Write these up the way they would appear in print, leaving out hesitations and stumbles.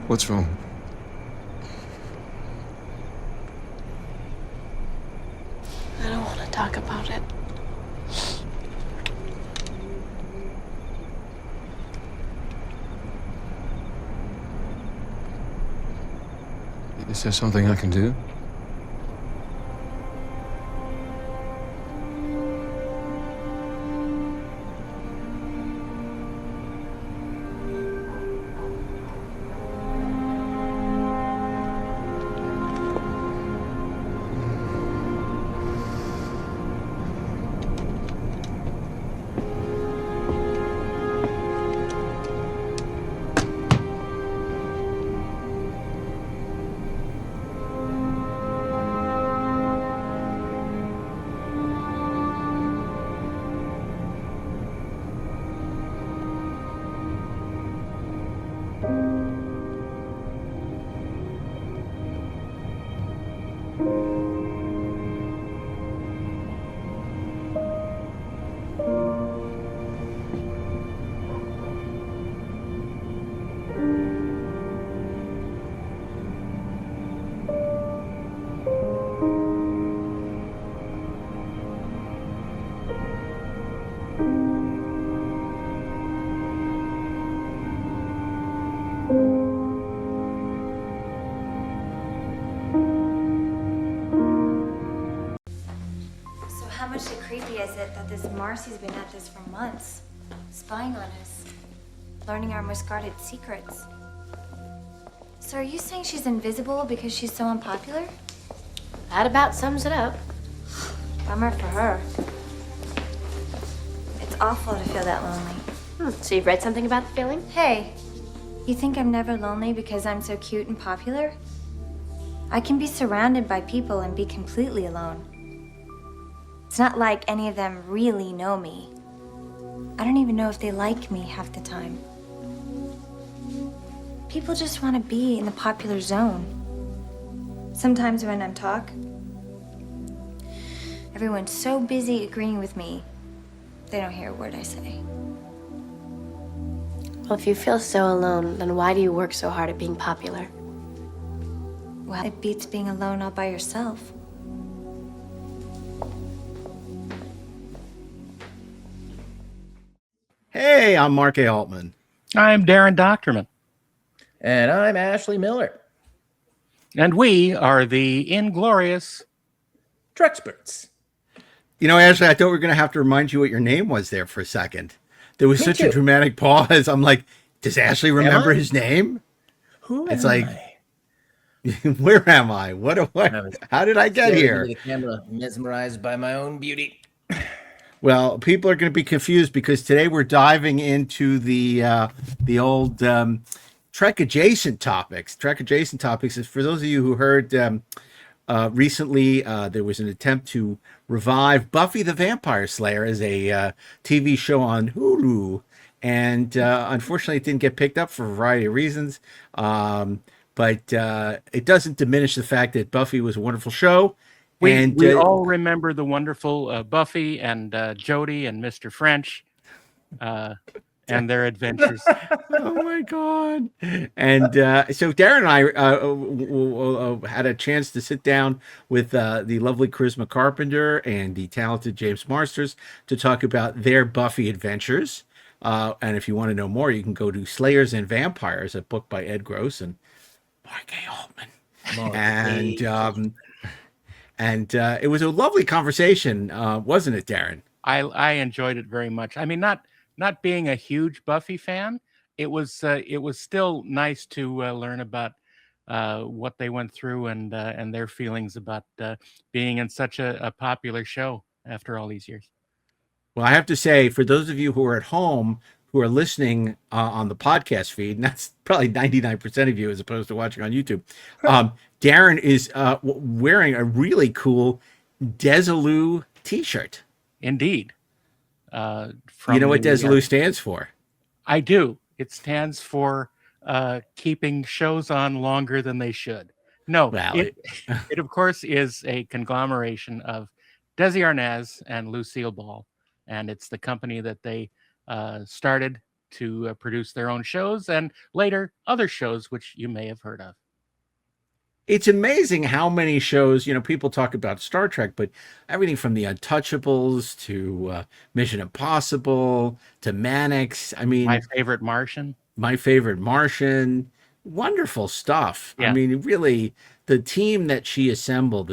What's wrong? I don't want to talk about it. Is there something I can do? So how much creepy is it that this Marcy's been at this for months, spying on us, learning our most guarded secrets? So are you saying she's invisible because she's so unpopular? That about sums it up. Bummer for her. It's awful to feel that lonely. So you've read something about the feeling? Hey, you think I'm never lonely because I'm so cute and popular? I can be surrounded by people and be completely alone. It's not like any of them really know me. I don't even know if they like me half the time. People just want to be in the popular zone. Sometimes when I'm everyone's so busy agreeing with me, they don't hear a word I say. Well, if you feel so alone, then why do you work so hard at being popular? Well, it beats being alone all by yourself. Hey, I'm Mark A. Altman. I'm DAREN DOCHTERMAN. And I'm Ashley Miller. And we are the Inglorious Treksperts. You know, Ashley, I thought we were going to have to remind you what your name was there for a second. There was such a dramatic pause. I'm like, does Ashley remember his name? Who it's am like, I? Where am I? What? How did I get here? The camera, mesmerized by my own beauty. Well, people are going to be confused because today we're diving into the old Trek adjacent topics. Trek adjacent topics is for those of you who heard recently there was an attempt to revive Buffy the Vampire Slayer as a TV show on Hulu, and unfortunately it didn't get picked up for a variety of reasons. But it doesn't diminish the fact that Buffy was a wonderful show. We all remember the wonderful Buffy and Jodie and Mr. French and their adventures. Oh my God. And so DAREN and I had a chance to sit down with the lovely Charisma Carpenter and the talented James Marsters to talk about their Buffy adventures. And if you want to know more, you can go to Slayers and Vampires, a book by Ed Gross and Mark A. Altman. And it was a lovely conversation, wasn't it, DAREN? I enjoyed it very much. I mean, not being a huge Buffy fan, it was still nice to learn about what they went through and their feelings about being in such a popular show after all these years. Well, I have to say, for those of you who are at home who are listening on the podcast feed, and that's probably 99% of you as opposed to watching on YouTube, DAREN is wearing a really cool Desilu t-shirt. Indeed. You know what Desilu stands for? I do. It stands for keeping shows on longer than they should. No, well, it of course is a conglomeration of Desi Arnaz and Lucille Ball, and it's the company that they started to produce their own shows, and later other shows which you may have heard of. It's amazing how many shows, people talk about Star Trek, but everything from The Untouchables to Mission Impossible to Mannix. I mean, My Favorite Martian. Wonderful stuff. Yeah. I mean, really, the team that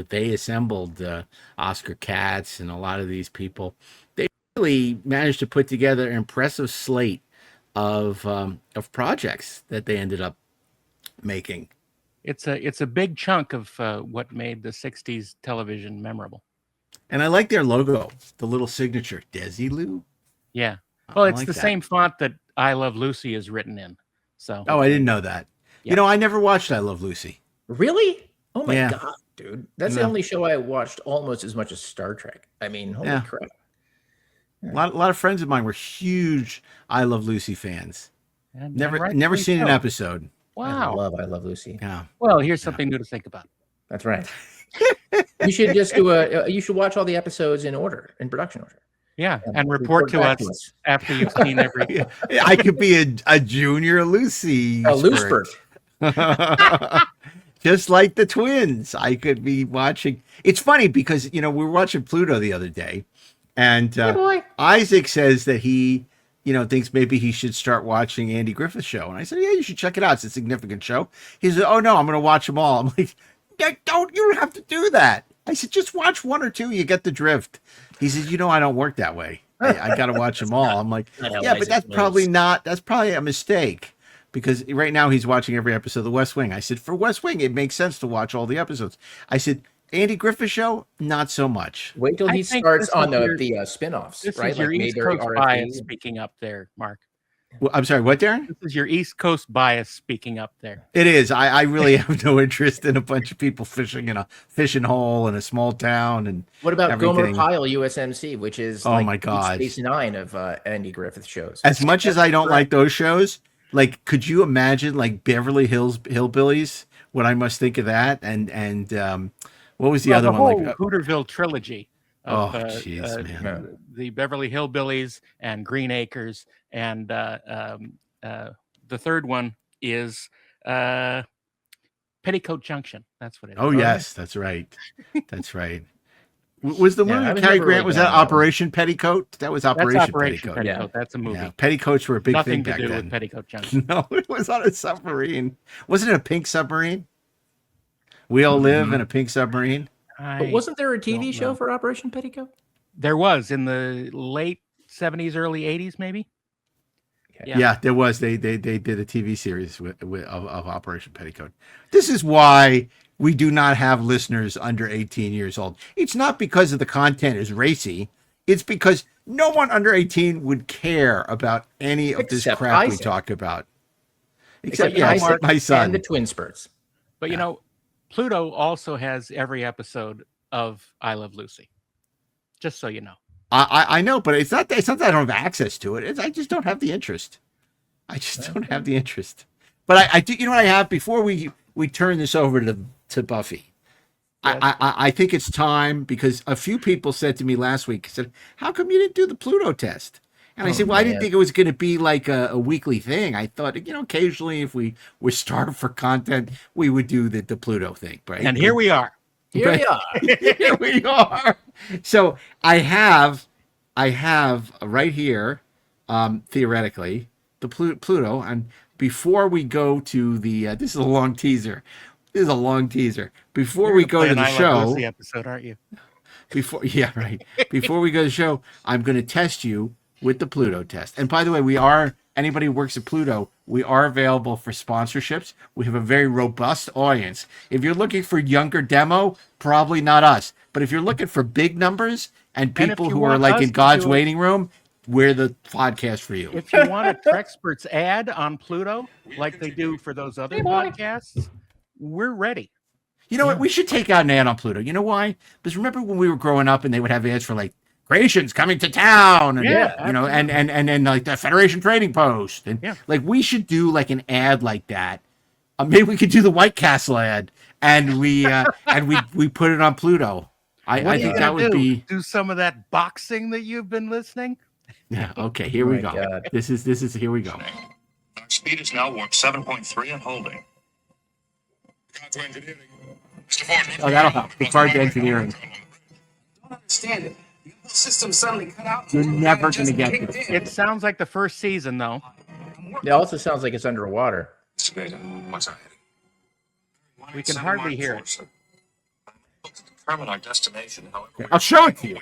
they assembled, Oscar Katz and a lot of these people, they really managed to put together an impressive slate of projects that they ended up making. It's a big chunk of what made the 60s television memorable. And I like their logo, the little signature, Desilu. Yeah. Well, it's like the that. same font that I Love Lucy is written in. So. Oh, I didn't know that. Yeah. I never watched I Love Lucy. Really? Oh my Yeah. God, dude. That's the No. only show I watched almost as much as Star Trek. I mean, holy Yeah. crap. A lot of friends of mine were huge I Love Lucy fans. And Never rightfully seen an so. episode. Wow. I love Lucy. Yeah. Well, here's something new to think about. That's right. You should just do you should watch all the episodes in production order. Yeah, and report to back us after you've seen every. I could be a junior Lucy. A Loosebert. Just like the twins. I could be watching. It's funny because, we were watching Pluto the other day, and Isaac says that he, thinks maybe he should start watching Andy Griffith's show. And I said, yeah, you should check it out. It's a significant show. He said, oh, no, I'm going to watch them all. I'm like, you don't have to do that. I said, just watch one or two. You get the drift. He says, I don't work that way. I got to watch them all. I'm like, yeah, but that's probably a mistake. Because right now he's watching every episode of The West Wing. I said, for West Wing, it makes sense to watch all the episodes. I said, Andy Griffith show, not so much. Wait till I he think starts this on is the spin-offs, This right? is your Like East Mayberry, Coast RFD. bias speaking up there, Mark. Well, I'm sorry, what, Darren? This is your East Coast bias speaking up there. It is. I really have no interest in a bunch of people fishing in a fishing hole in a small town. And What about Gomer everything. Pyle USMC, which is My God. Space Nine of Andy Griffith shows? As much as I don't like those shows, like, could you imagine like Beverly Hills Hillbillies? What I must think of that? And what was the other the one? whole Like, Hooterville trilogy. Of, jeez, man. The Beverly Hillbillies and Green Acres, and the third one is Petticoat Junction. That's what it is. Oh yes, that's right. That's right. Was the Yeah, one I with was Cary never Grant? really Was down that that one. Operation Petticoat? That was That's Operation, Operation Petticoat. Petticoat. That's a movie. Yeah, petticoats were a big Nothing thing to back do then. with Petticoat Junction. No, it was on a submarine. Wasn't it a pink submarine? We all live in a pink submarine. But wasn't there a don't TV show know. for Operation Petticoat? There was in the late 70s, early 80s, maybe. Yeah, there was. They did a TV series of Operation Petticoat. This is why we do not have listeners under 18 years old. It's not because of the content is racy. It's because no one under 18 would care about any of this Except crap we Isaac. talk about. Except Isaac my son. and the Twin Spurts. But Pluto also has every episode of I Love Lucy. Just so you know. I know, but it's not that I don't have access to it. I just don't have the interest. I just don't have the interest. But I do. You know what I have before we turn this over to Buffy. Yes. I think it's time, because a few people said to me last week, said, "How come you didn't do the Pluto test?" And I said, "Well, I didn't man. think it was going to be like a weekly thing. I thought, occasionally if we were starved for content, we would do the Pluto thing, right?" And here we are. Here we are. Here we are. So I have right here, theoretically, the Pluto. And before we go to the, this is a long teaser. Before You're we gonna go play to an the I Love show, Lucy episode, aren't you? before we go to the show, I'm going to test you with the Pluto test. And by the way, anybody who works at Pluto, we are available for sponsorships. We have a very robust audience. If you're looking for younger demo, probably not us. But if you're looking for big numbers and if people you who are want like us in to God's do it- waiting room, we're the podcast for you. If you want a Treksperts ad on Pluto, like they do for those other podcasts, we're ready. You know what? We should take out an ad on Pluto. You know why? Because remember when we were growing up and they would have ads for like creations coming to town, and Yeah, and then like the Federation Trading Post, and Yeah. like we should do like an ad like that. Maybe we could do the White Castle ad, and we put it on Pluto. I What are you think gonna that would be. do some of that boxing that you've been listening. Yeah. Okay. Here we go. God. This is here we go. Our speed is now warp 7.3 and holding. Oh, that'll help. The card engineering. don't understand it. The whole system suddenly cut out. You're never going to get this. It sounds like the first season, though. It also sounds like it's underwater. What's ahead? We can hardly hear it. Determine our destination, however. I'll show it to you.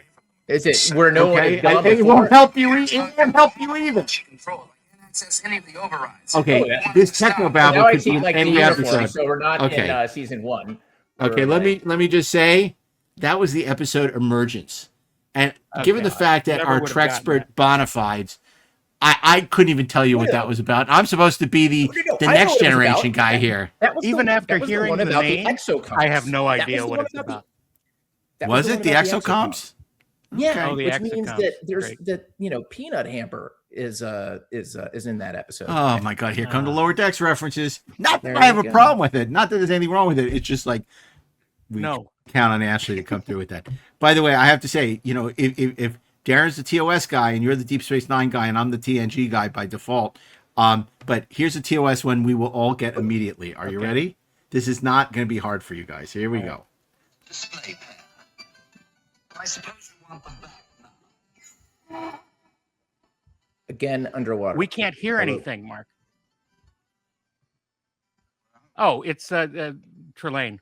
Is it where no one Okay. has gone It before? won't help you. It won't help you either. Control. I can't access any of the overrides. Okay. Oh, yeah. This techno Now babble I could see be like the any uniform, episode. so we're not Okay. in season 1. Okay, let me just say that was the episode Emergence, and given the fact that Never our would have gotten Trekspert bona fides, I couldn't even tell you what that was about. I'm supposed to be the I know next what it was generation about. guy here. That was Even after that was hearing one the about name, the exocomps. I have no That idea was the what one it's about. That Was the it one the about exocomps? Yeah, Oh, the which means exocomps. that there's Great. that Peanut Hamper is in that episode. Oh my God! Here come the lower decks references. Not that There I have you a go. problem with it. Not that there's anything wrong with it. It's just like we No. count on Ashley to come through with that. By the way, I have to say, if Darren's the TOS guy and you're the Deep Space Nine guy and I'm the TNG guy by default, but here's a TOS one we will all get immediately. Are you ready? This is not going to be hard for you guys. Here we go. Display pair. I suppose you want them back. Again, underwater. We can't hear Hello. anything, Mark. Oh, it's Trelane.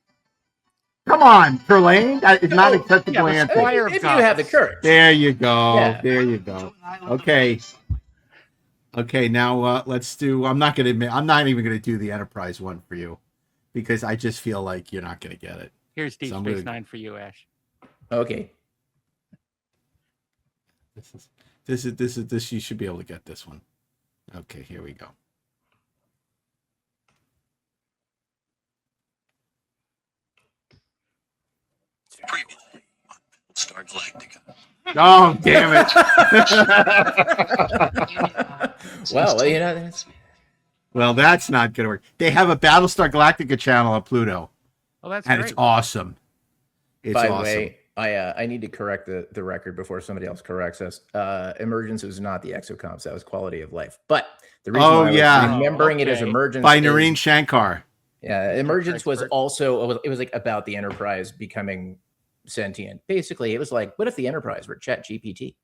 Come on, Terlane. That is not acceptable Yeah, answer. Squire of if you have the Goths. courage. There you go. Yeah. There you go. Okay. Okay, now let's do. I'm not even going to do the Enterprise one for you because I just feel like you're not going to get it. Here's Deep So I'm Space gonna- Nine for you, Ash. Okay. This. You should be able to get this one. Okay, here we go. Previously on Star Galactica. Oh, damn it! Well, you know, that's, Well, that's not going to work. They have a Battlestar Galactica channel on Pluto, Oh, that's and great. it's awesome. It's by awesome. the way, I need to correct the record before somebody else corrects us. Emergence was not the exocomps. That was Quality of Life. But the reason Oh, why I was yeah. remembering it as Okay. Emergence By is- Noreen Shankar. Yeah, Emergence was Treksperts. also it was like about the Enterprise becoming sentient. Basically, it was like, what if the Enterprise were Chat GPT?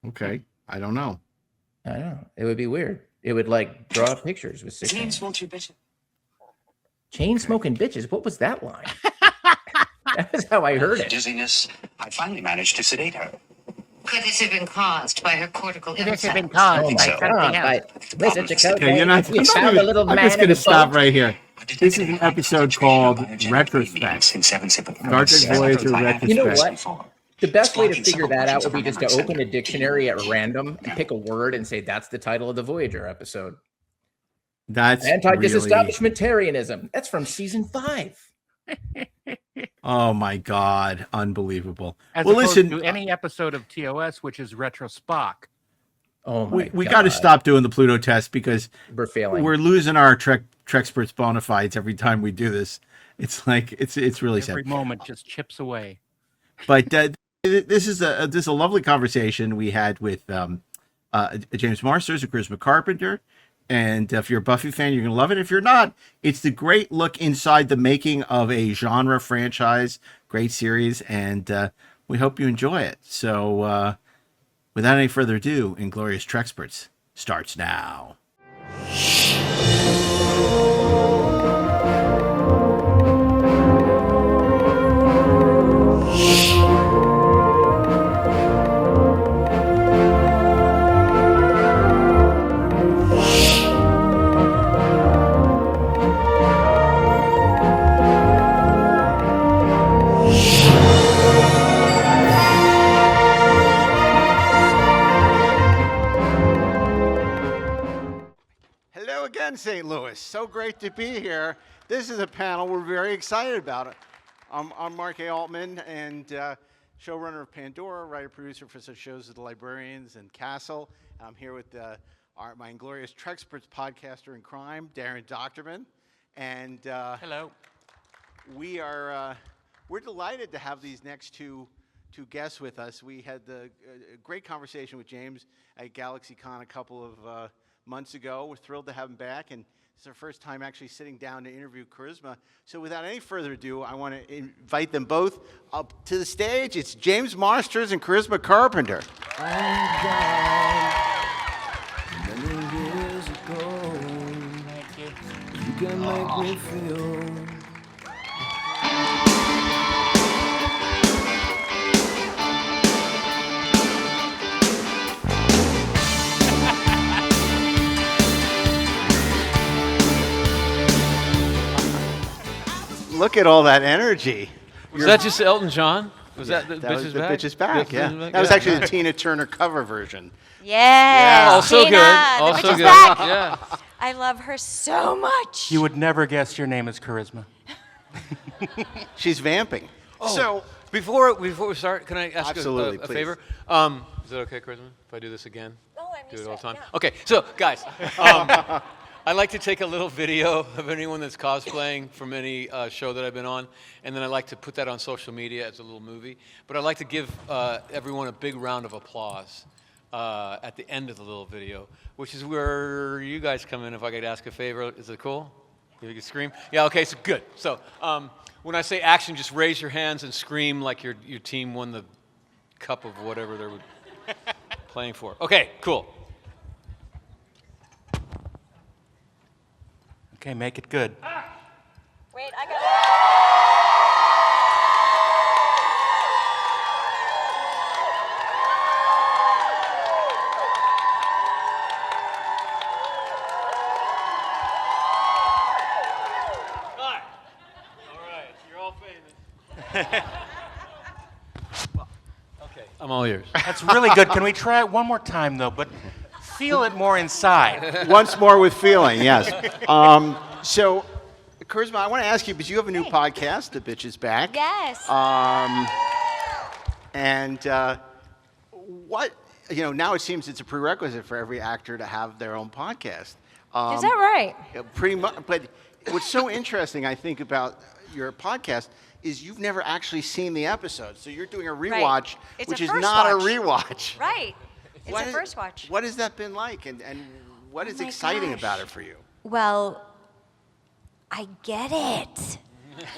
Okay, I don't know. I don't know. It would be weird. It would like draw pictures with six Chain hands. smoke your bitch. Chain smoking bitches. What was that line? That was how I heard it. Dizziness. I finally managed to sedate her. Could this have been caused by her cortical This has insight? been caused Oh by my something God! else. Listen to Coach. Okay, you're not. You found a little I'm man just in going to a stop boat. right here. This is an episode called Retrospect. Star Trek Voyager Retrospect. You know what? The best way to figure that out would be just to open a dictionary at random and pick a word and say that's the title of the Voyager episode. That's really... Anti-disestablishmentarianism. That's from season 5. Oh my God, unbelievable. As Well, opposed listen, to any episode of TOS, which is Retro Spock. Oh my we God. got to stop doing the Pluto test because We're failing. we're losing our Treksperts bona fides every time we do this. It's like it's really Every sad. moment just chips away. But this is a lovely conversation we had with James Marsters and Charisma Carpenter. And if you're a Buffy fan, you're going to love it. If you're not, it's the great look inside the making of a genre franchise, great series, and we hope you enjoy it. So without any further ado, Inglorious Treksperts starts now. Hello again, St. Louis. So great to be here. This is a panel we're very excited about. I'm Mark A. Altman, and showrunner of Pandora, writer-producer for such shows as The Librarians and Castle. I'm here with my Inglorious Treksperts podcaster in crime, DAREN DOCHTERMAN. And Hello. we're delighted to have these next two two guests with us. We had a great conversation with James at GalaxyCon a couple of months ago. We're thrilled to have him back, and it's our first time actually sitting down to interview Charisma. So without any further ado, I want to invite them both up to the stage. It's James Marsters and Charisma Carpenter. Many years ago, Thank you. you can make me feel. Look at all that energy. Was that just Elton John? Was that the That was Bitches the Back? Bitches Back, yeah. Bitches Back? That was Yeah. actually the Tina Turner cover version. Yeah. Also Tina, good. the Also bitch good. is back. Yeah. I love her so much. You would never guess your name is Charisma. She's vamping. So, Before we start, can I ask Absolutely, a please. favor? Is that okay, Charisma, if I do this again? Oh, I'm Do used it to all the time? yeah. Okay, so guys, I'd like to take a little video of anyone that's cosplaying from any show that I've been on, and then I'd like to put that on social media as a little movie. But I'd like to give everyone a big round of applause at the end of the little video, which is where you guys come in. If I could ask a favor, is it cool? If you could scream? Yeah, okay, so good. So when I say action, just raise your hands and scream like your team won the cup of whatever they were playing for. Okay, cool. Okay, make it good. Wait, I got Cut. All right, you're all famous. Okay, I'm all yours. That's really good. Can we try it one more time, though? But feel it more inside. once more with feeling, yes. So, Charisma, I want to ask you, because you have a new podcast, The Bitch is Back. Yes. And what, now it seems it's a prerequisite for every actor to have their own podcast. Is that right? Pretty much. But what's so interesting, I think, about your podcast is you've never actually seen the episode. So you're doing a rewatch, It's which a is first not watch. a rewatch. Right. It's What a is- first watch. What has that been like? And what is my exciting gosh. about it for you? Well, I get it.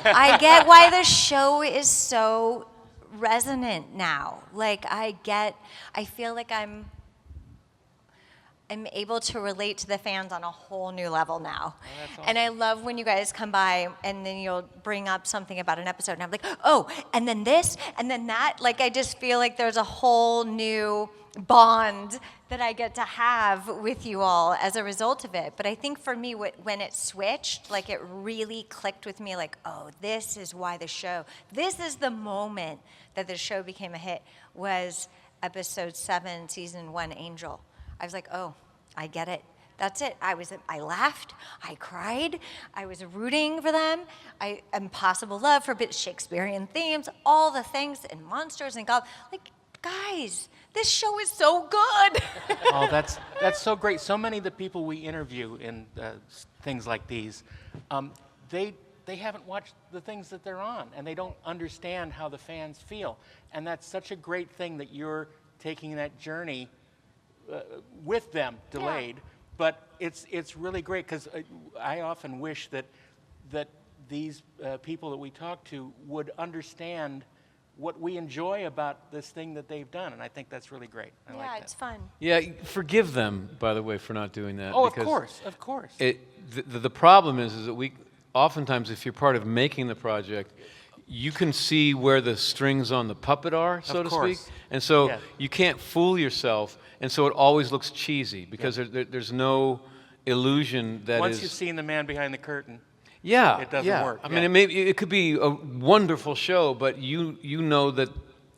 I get why the show is so resonant now. Like I feel like I'm able to relate to the fans on a whole new level now. awesome. And I love when you guys come by and then you'll bring up something about an episode and I'm like, oh, and then this, and then that. Like I just feel like there's a whole new bond that I get to have with you all as a result of it. But I think for me, when it switched, like it really clicked with me like, oh, this is why this is the moment that the show became a hit, was episode 7, season 1, Angel. I was like, oh, I get it. That's it. I laughed. I cried. I was rooting for them. Impossible love for Shakespearean themes, all the things, and monsters and God. Like, guys, this show is so good. Oh, that's so great. So many of the people we interview in things like these, they haven't watched the things that they're on, and they don't understand how the fans feel. And that's such a great thing that you're taking that journey with them, delayed. Yeah. But it's really great, because I often wish that these people that we talk to would understand what we enjoy about this thing that they've done, and I think that's really great. I like that. It's fun. Yeah, forgive them, by the way, for not doing that. Oh, of because course. The problem is that we, oftentimes, if you're part of making the project, you can see where the strings on the puppet are, so to speak. And so you can't fool yourself, and so it always looks cheesy, because there's no illusion that Once you've seen the man behind the curtain, yeah, it doesn't work. I mean, it could be a wonderful show, but you know that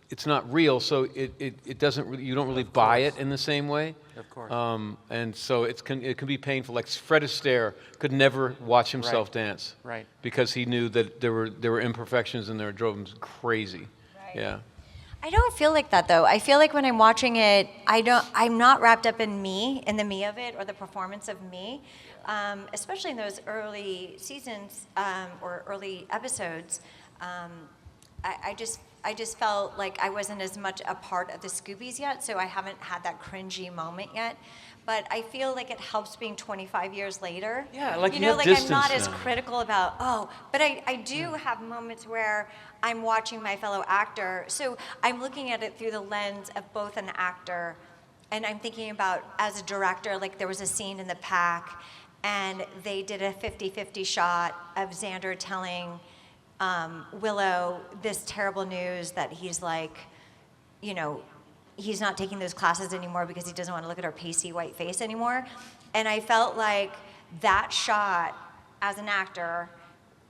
it's not real, so it doesn't. You don't really buy it in the same way. Of course. And so it can be painful. Like Fred Astaire could never watch himself dance, right? Because he knew that there were imperfections in there. It drove him crazy. Right. Yeah. I don't feel like that though. I feel like when I'm watching it, I'm not wrapped up in the me of it, or the performance of me, especially in those early seasons or early episodes. I just I just felt like I wasn't as much a part of the Scoobies yet, so I haven't had that cringy moment yet. But I feel like it helps being 25 years later. Yeah, like you you know, have like I'm distance not as now. critical about, but I do have moments where I'm watching my fellow actor. So I'm looking at it through the lens of both an actor, and I'm thinking about, as a director, like there was a scene in The Pack, and they did a 50-50 shot of Xander telling Willow this terrible news that he's like, you know, he's not taking those classes anymore because he doesn't want to look at her pasty white face anymore. And I felt like that shot, as an actor,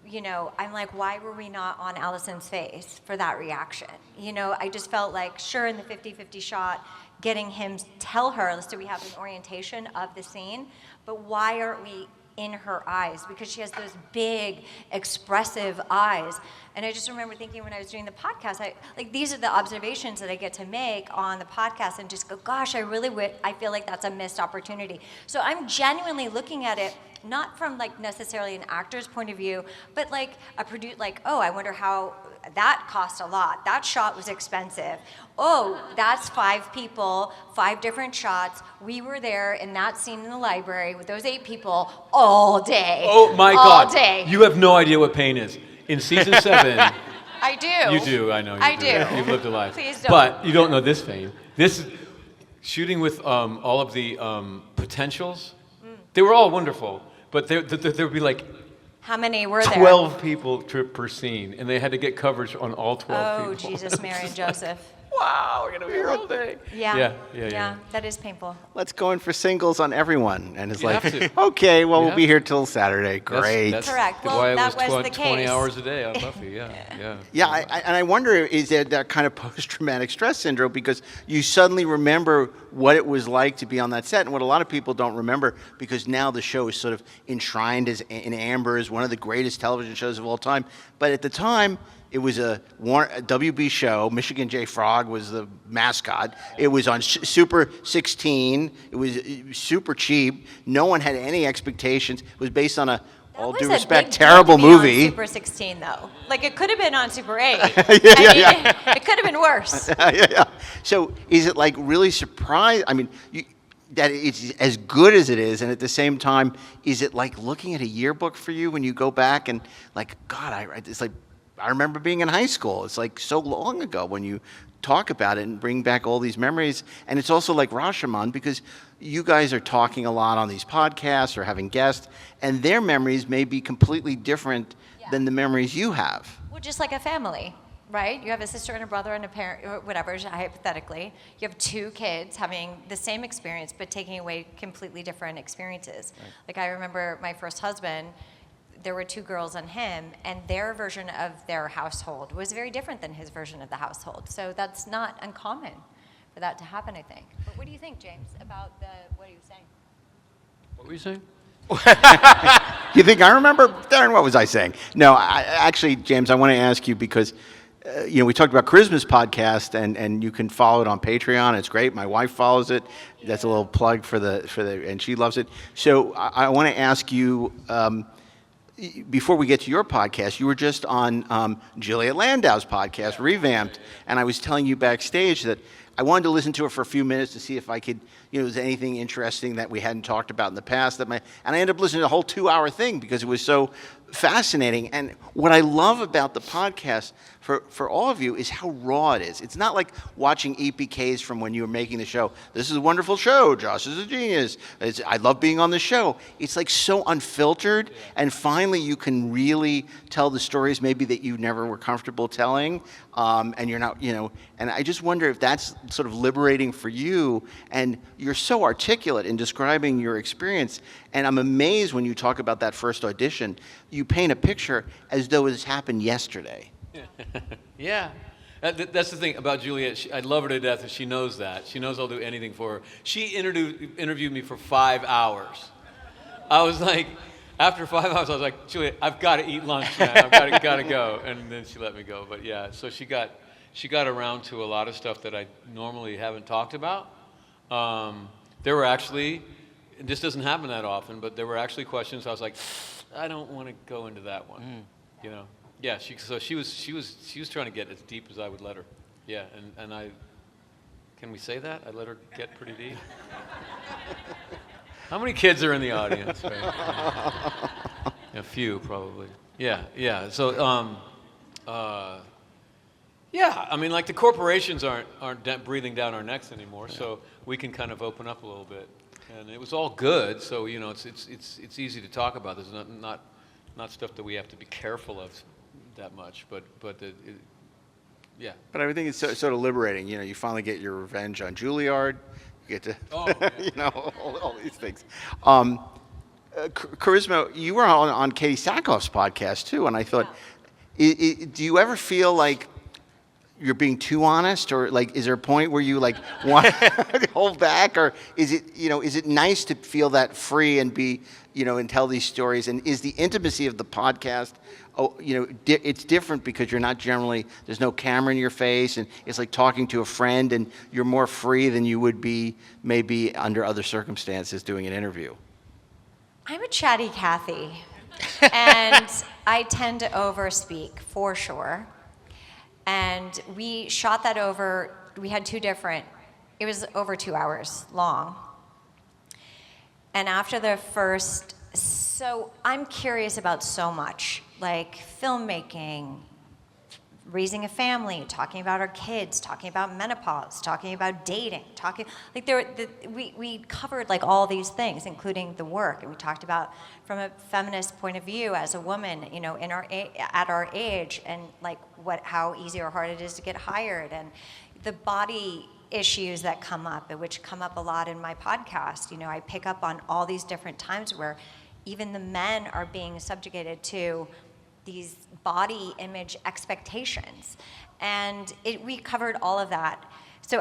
you know, I'm like, why were we not on Allison's face for that reaction? You know, I just felt like, sure, in the 50-50 shot, getting him tell her, so we have an orientation of the scene, but why aren't we in her eyes? Because she has those big, expressive eyes. And I just remember thinking when I was doing the podcast, like these are the observations that I get to make on the podcast and just go, gosh, I feel like that's a missed opportunity. So I'm genuinely looking at it, not from like necessarily an actor's point of view, but like I wonder how that cost a lot. That shot was expensive. Oh, that's 5 people, 5 different shots. We were there in that scene in the library with those 8 people all day. Oh my God. All day. You have no idea what pain is. In season 7, I do. you do, I know you I do. You've lived a life. Please don't. But you don't know this pain. This shooting with all of the potentials, they were all wonderful, but there would be like How many were there? 12 people per scene, and they had to get coverage on all 12 Oh, people. Jesus, Mary, and Joseph. Wow, we're going to be here all day. Yeah, that is painful. Let's go in for singles on everyone. And it's You like, have to. okay, well, You we'll have be to. here till Saturday. Great. That's Correct. Well, why it that was the 20 case. hours a day on Buffy, yeah. Yeah, and I wonder, is there that kind of post-traumatic stress syndrome? Because you suddenly remember what it was like to be on that set, and what a lot of people don't remember, because now the show is sort of enshrined in amber as one of the greatest television shows of all time. But at the time, it was a WB show. Michigan J. Frog was the mascot. It was on Super 16. It was super cheap. No one had any expectations. It was based on all due respect, terrible movie. On Super 16, though. Like, it could have been on Super 8. Yeah. It could have been worse. Yeah. So is it like really surprised? I mean, that it's as good as it is, and at the same time, is it like looking at a yearbook for you when you go back and like, God, it's like, I remember being in high school. It's like so long ago when you talk about it and bring back all these memories. And it's also like Rashomon, because you guys are talking a lot on these podcasts or having guests, and their memories may be completely different than the memories you have. Well, just like a family, right? You have a sister and a brother and a parent, or whatever, hypothetically. You have 2 kids having the same experience, but taking away completely different experiences. Right. Like, I remember my first husband, there were 2 girls and him, and their version of their household was very different than his version of the household. So that's not uncommon for that to happen, I think. But what do you think, James, about what he was saying? What were you saying? You think I remember? Darren, what was I saying? No, actually, James, I want to ask you because, we talked about Charisma's podcast, and you can follow it on Patreon. It's great. My wife follows it. That's a little plug for and she loves it. So I want to ask you, before we get to your podcast, you were just on Juliet Landau's podcast, Revamped, and I was telling you backstage that I wanted to listen to it for a few minutes to see if I could, was anything interesting that we hadn't talked about in the past. And I ended up listening to the whole 2-hour thing because it was so fascinating. And what I love about the podcast for all of you is how raw it is. It's not like watching EPKs from when you were making the show. This is a wonderful show. Josh is a genius. I love being on the show. It's like so unfiltered, and finally you can really tell the stories maybe that you never were comfortable telling, and you're not, and I just wonder if that's sort of liberating for you, and you're so articulate in describing your experience, and I'm amazed when you talk about that first audition, you paint a picture as though it has happened yesterday. Yeah. That's the thing about Juliet. I love her to death, and she knows that. She knows I'll do anything for her. She interviewed me for 5 hours. I was like, after 5 hours, I was like, Juliet, I've got to eat lunch, man. I've got to go. And then she let me go. But yeah, so she got around to a lot of stuff that I normally haven't talked about. There were actually, this doesn't happen that often, but there were actually questions I was like, I don't want to go into that one, Yeah, she was trying to get as deep as I would let her. Yeah, and I, can we say that? I let her get pretty deep. How many kids are in the audience? Right? A few, probably. Yeah. So, yeah. I mean, like the corporations aren't breathing down our necks anymore, so we can kind of open up a little bit. And it was all good, so it's easy to talk about. There's not stuff that we have to be careful of that much, but yeah. But I think it's sort of liberating. You finally get your revenge on Juilliard. You get to, all these things. Charisma, you were on Katie Sackhoff's podcast too, and I thought, do you ever feel like you're being too honest, or like, is there a point where you like want to hold back, or is it nice to feel that free and be, and tell these stories? And is the intimacy of the podcast, it's different because you're not generally, there's no camera in your face, and it's like talking to a friend, and you're more free than you would be maybe under other circumstances doing an interview? I'm a chatty Cathy, and I tend to overspeak for sure. And we shot that over, we had it was over 2 hours long. And after the first, so I'm curious about so much, like filmmaking, raising a family, talking about our kids, talking about menopause, talking about dating, we covered like all these things, including the work, and we talked about from a feminist point of view as a woman, at our age, and like how easy or hard it is to get hired, and the body issues that come up, which come up a lot in my podcast. I pick up on all these different times where even the men are being subjugated to these body image expectations. And we covered all of that. So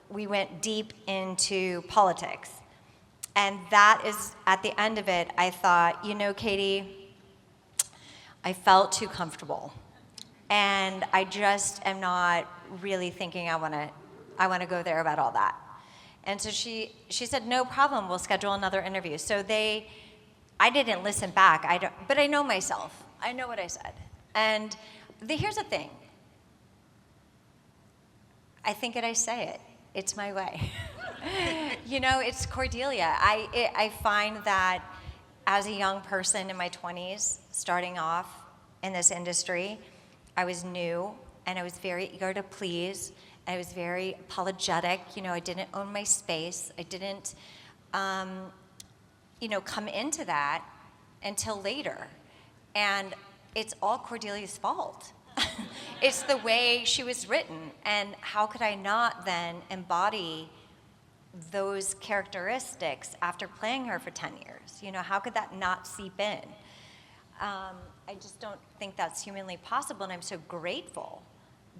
we went deep into politics. And that is, at the end of it, I thought, Katie, I felt too comfortable. And I just am not really thinking I want to go there about all that. And so she said, no problem, we'll schedule another interview. So I didn't listen back, but I know myself. I know what I said. And here's the thing. I think it, I say it. It's my way. It's Cordelia. I find that as a young person in my 20s, starting off in this industry, I was new, and I was very eager to please. I was very apologetic. I didn't own my space. I didn't, come into that until later. And it's all Cordelia's fault. It's the way she was written. And how could I not then embody those characteristics after playing her for 10 years? How could that not seep in? I just don't think that's humanly possible, and I'm so grateful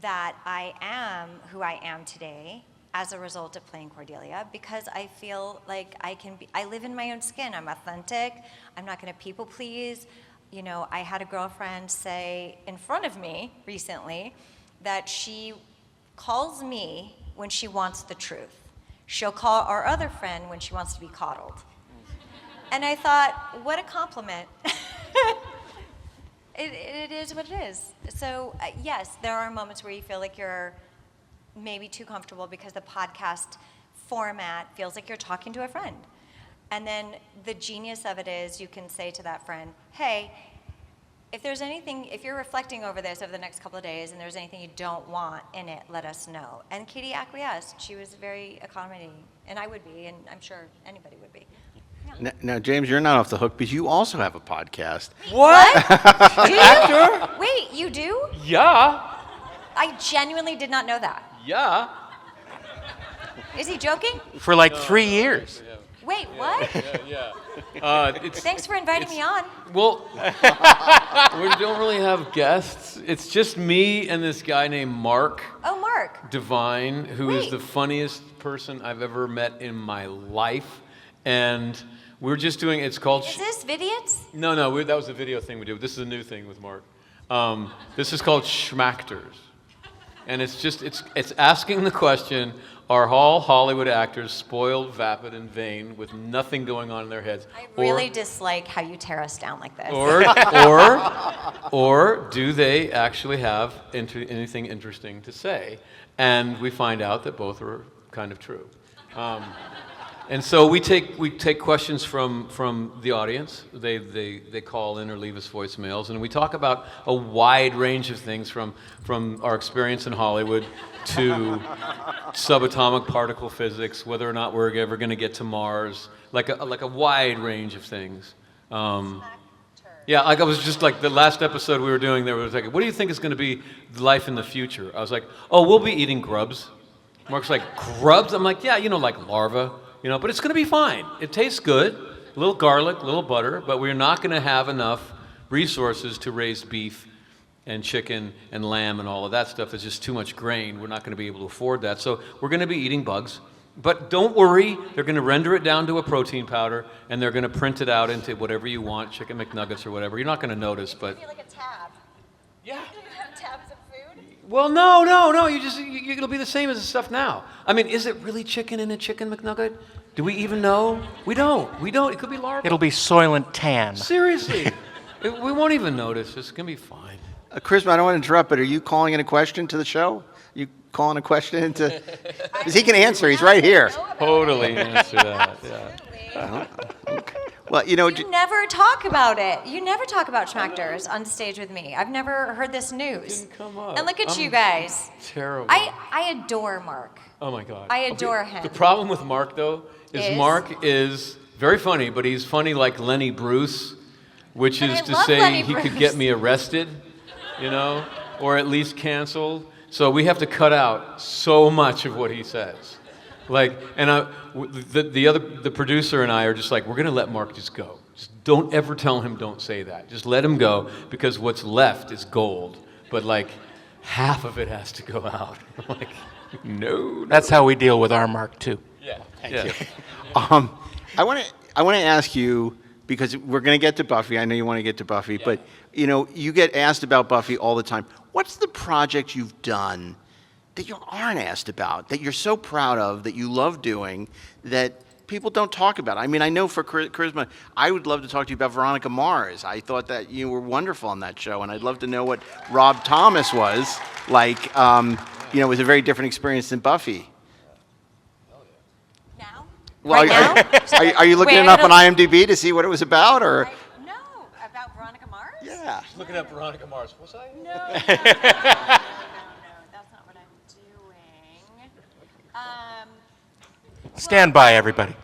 that I am who I am today as a result of playing Cordelia, because I feel like I live in my own skin. I'm authentic. I'm not going to people please. I had a girlfriend say in front of me recently that she calls me when she wants the truth. She'll call our other friend when she wants to be coddled. And I thought, what a compliment. It is what it is. So yes, there are moments where you feel like you're maybe too comfortable because the podcast format feels like you're talking to a friend. And then the genius of it is you can say to that friend, hey, if there's anything, if you're reflecting over this over the next couple of days and there's anything you don't want in it, let us know. And Katie acquiesced. She was very accommodating, and I would be, and I'm sure anybody would be. Yeah. Now, James, you're not off the hook because you also have a podcast. What? Do you? Wait, you do? Yeah. I genuinely did not know that. Yeah. Is he joking? For like 3 years. Wait, what? Yeah. Thanks for inviting me on. Well, we don't really have guests. It's just me and this guy named Mark. Oh, Mark. Divine, who is the funniest person I've ever met in my life. And we're just doing, it's called... Is this Vidiots? No, that was the video thing we did. This is a new thing with Mark. This is called Schmachters. And it's just, it's asking the question, Are all Hollywood actors spoiled, vapid, and vain with nothing going on in their heads? I really dislike how you tear us down like this. Or do they actually have anything interesting to say? And we find out that both are kind of true. And so we take questions from the audience. They call in or leave us voicemails, and we talk about a wide range of things from our experience in Hollywood to subatomic particle physics, whether or not we're ever going to get to Mars, like a wide range of things. Yeah, like I was just like the last episode we were doing, there was like, what do you think is going to be life in the future? I was like, oh, we'll be eating grubs. Mark's like, grubs? I'm like, yeah, like larvae. But it's going to be fine. It tastes good, a little garlic, a little butter, but we're not going to have enough resources to raise beef and chicken and lamb and all of that stuff. It's just too much grain. We're not going to be able to afford that. So we're going to be eating bugs. But don't worry, they're going to render it down to a protein powder, and they're going to print it out into whatever you want, chicken McNuggets or whatever. You're not going to notice, but... Like a tab. Yeah. You have tabs of food? Well, no. It'll be the same as the stuff now. I mean, is it really chicken in a chicken McNugget? Do we even know? We don't. It could be larvae. It'll be Soylent Tan. Seriously. We won't even notice. It's going to be fine. Charisma, I don't want to interrupt, but are you calling in a question to the show? You calling a question into... Because he can answer. He's right here. Totally answer that. Yeah. Okay. Well, You never talk about it. You never talk about schmactors on stage with me. I've never heard this news. Didn't come up. And look at you guys. Terrible. I adore Mark. Oh my God. I adore him. The problem with Mark, though, is Mark is very funny, but he's funny like Lenny Bruce, which is to say he could get me arrested, or at least canceled. So we have to cut out so much of what he says. The producer and I are just like, we're going to let Mark just go. Just don't ever tell him don't say that. Just let him go, because what's left is gold. But half of it has to go out. No. That's how we deal with our Mark too. Yeah. Thank you. I want to ask you, because we're going to get to Buffy. I know you want to get to Buffy, but you get asked about Buffy all the time. What's the project you've done that you aren't asked about, that you're so proud of, that you love doing, that people don't talk about? I mean, I know for Charisma, I would love to talk to you about Veronica Mars. I thought that you were wonderful on that show, and I'd love to know what Rob Thomas was like. It was a very different experience than Buffy. Now? Well, are you looking it up on IMDb to see what it was about, or? No, about Veronica Mars? Yeah. Looking at Veronica Mars. Was I? No, that's not what I'm doing. Stand by, everybody.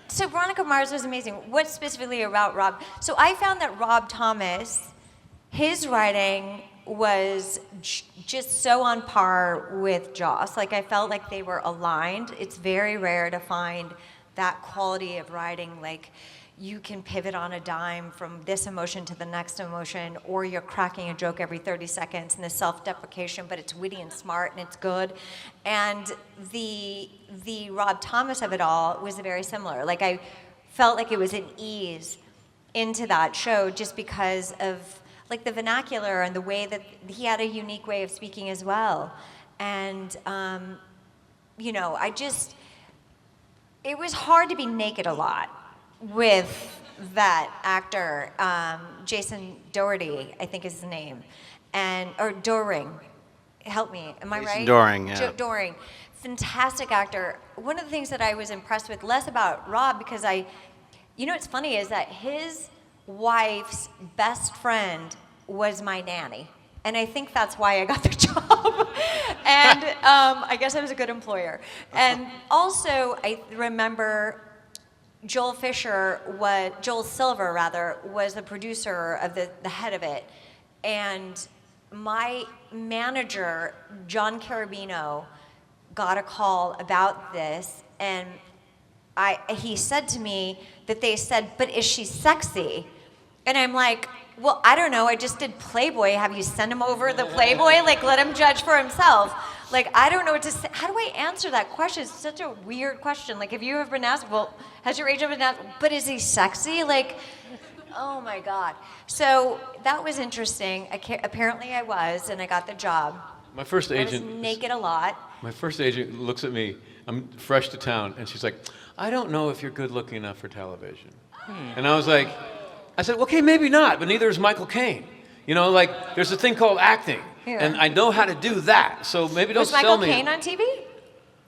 So Veronica Mars was amazing. What specifically about Rob? So I found that Rob Thomas, his writing was just so on par with Joss. I felt like they were aligned. It's very rare to find that quality of writing. You can pivot on a dime from this emotion to the next emotion, or you're cracking a joke every 30 seconds and the self-deprecation, but it's witty and smart and it's good. And the Rob Thomas of it all was very similar. I felt like it was an ease into that show just because of the vernacular and the way that he had a unique way of speaking as well. And, it was hard to be naked a lot with that actor, Jason Doherty, I think is his name, or Doring. Help me, am I right? Jason Doring, yeah. Doring, fantastic actor. One of the things that I was impressed with, less about Rob, because what's funny is that his wife's best friend was my nanny. And I think that's why I got the job. And I guess I was a good employer. And also, I remember Joel Silver was the producer of the head of it. And my manager, John Carabino, got a call about this, and he said to me that they said, but is she sexy? And I'm like, well, I don't know, I just did Playboy. Have you sent him over the Playboy? Let him judge for himself. I don't know what to say. How do I answer that question? It's such a weird question. Have you ever been asked, well, has your agent been asked, but is he sexy? Oh my God. So that was interesting. Apparently I was, and I got the job. My first agent. I was naked a lot. My first agent looks at me, I'm fresh to town, and she's like, I don't know if you're good looking enough for television. And I said, okay, maybe not, but neither is Michael Caine. You know, like, there's a thing called acting, and I know how to do that, so maybe don't sell me. Was Michael Caine on TV?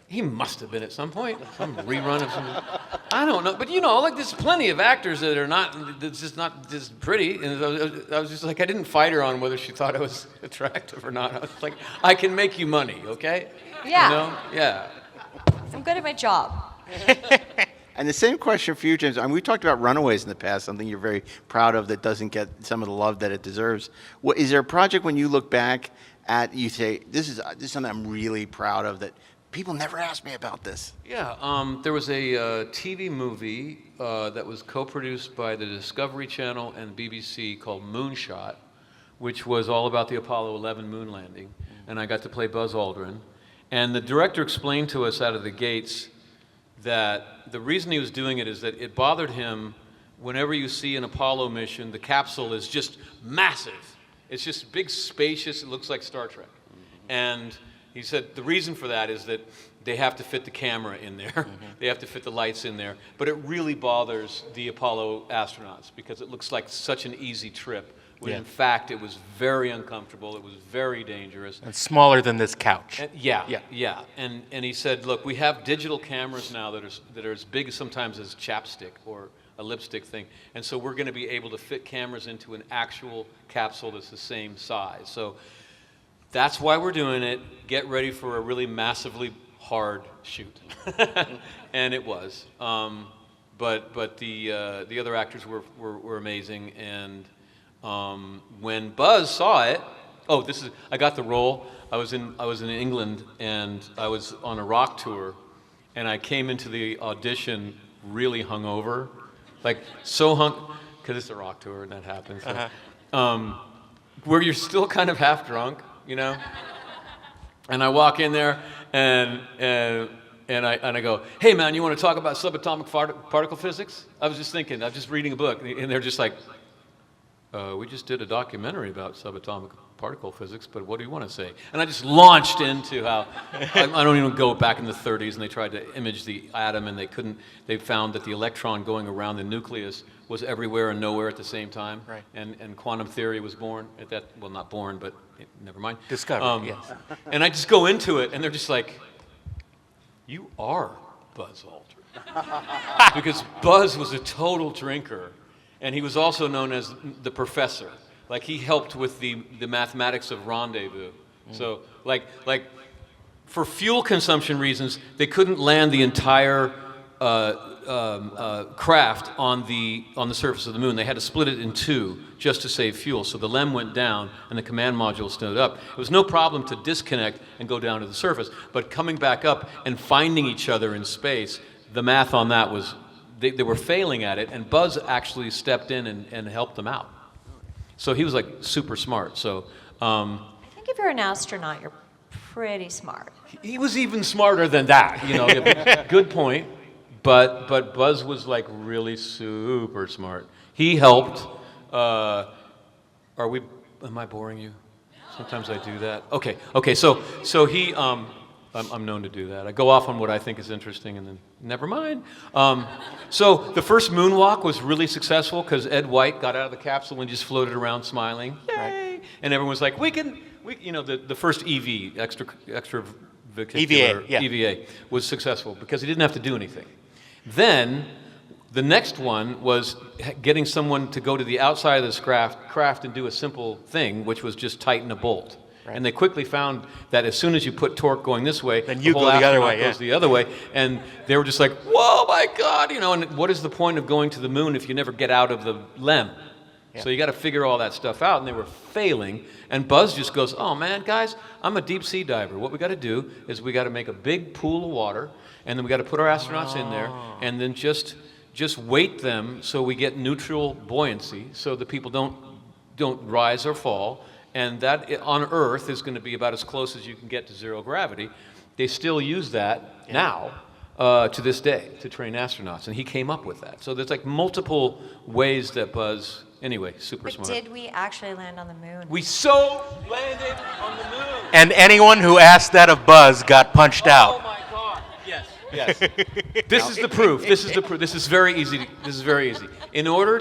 He must have been at some point, some rerun of something. I don't know, but you know, like there's plenty of actors that are that's just not just pretty. And I was just like, I didn't fight her on whether she thought I was attractive or not. I was like, I can make you money, okay? Yeah. You know? Yeah. I'm good at my job. And the same question for you, James. I mean, we talked about Runaways in the past, something you're very proud of that doesn't get some of the love that it deserves. Is there a project when you look back at, you say, this is something I'm really proud of that people never asked me about this? Yeah, there was a TV movie that was co-produced by the Discovery Channel and BBC called Moonshot, which was all about the Apollo 11 moon landing, and I got to play Buzz Aldrin. And the director explained to us out of the gates that the reason he was doing it is that it bothered him whenever you see an Apollo mission, the capsule is just massive. It's just big, spacious, it looks like Star Trek. And he said the reason for that is that they have to fit the camera in there. They have to fit the lights in there. But it really bothers the Apollo astronauts because it looks like such an easy trip. When in fact, it was very uncomfortable. It was very dangerous. And smaller than this couch. And yeah. And he said, look, we have digital cameras now that are as big sometimes as chapstick or a lipstick thing. And so we're going to be able to fit cameras into an actual capsule that's the same size. So that's why we're doing it. Get ready for a really massively hard shoot. And it was. But the other actors were amazing. And when Buzz saw it, I got the role. I was in England and I was on a rock tour, and I came into the audition really hungover, like so because it's a rock tour and that happens. So, where you're still kind of half drunk, you know. And I walk in there and I go, hey man, you want to talk about subatomic particle physics? I was just reading a book, and they're just like, we just did a documentary about subatomic particle physics, but what do you want to say? And I just launched into how, I don't even go back in the 30s, and they tried to image the atom, and they found that the electron going around the nucleus was everywhere and nowhere at the same time. Right. And quantum theory was born at that, well, not born, but never mind. Discovered, yes. And I just go into it, and they're just like, you are Buzz Aldrin. Because Buzz was a total drinker. And he was also known as the professor. Like, he helped with the mathematics of rendezvous. So, like for fuel consumption reasons, they couldn't land the entire craft on the surface of the moon. They had to split it in two just to save fuel. So the LEM went down and the command module stood up. It was no problem to disconnect and go down to the surface. But coming back up and finding each other in space, the math on that was, they were failing at it, and Buzz actually stepped in and helped them out. So he was like super smart. So I think if you're an astronaut, you're pretty smart. He was even smarter than that, you know. Good point. But Buzz was like really super smart. He helped. Am I boring you? Sometimes I do that. Okay. So he. I'm known to do that. I go off on what I think is interesting and then never mind. So the first moonwalk was really successful because Ed White got out of the capsule and just floated around smiling. Yay! Right. And everyone was like, the first extravehicular EVA was successful because he didn't have to do anything. Then the next one was getting someone to go to the outside of this craft and do a simple thing, which was just tighten a bolt. Right. And they quickly found that as soon as you put torque going this way, then you go the other way. Goes the other way, and they were just like, "Whoa, my God!" You know, and what is the point of going to the moon if you never get out of the LEM? Yeah. So you got to figure all that stuff out, and they were failing. And Buzz just goes, "Oh man, guys, I'm a deep sea diver. What we got to do is we got to make a big pool of water, and then we got to put our astronauts in there, and then just weight them so we get neutral buoyancy, so the people don't rise or fall." And that on Earth is going to be about as close as you can get to zero gravity. They still use that now to this day to train astronauts, and he came up with that. So there's like multiple ways that Buzz Anyway, super But smart. did we actually land on the moon? We so landed on the moon. And anyone who asked that of Buzz got punched out. Oh my God! Yes, yes. This is the proof. This is the proof. This is very easy. This is very easy. In order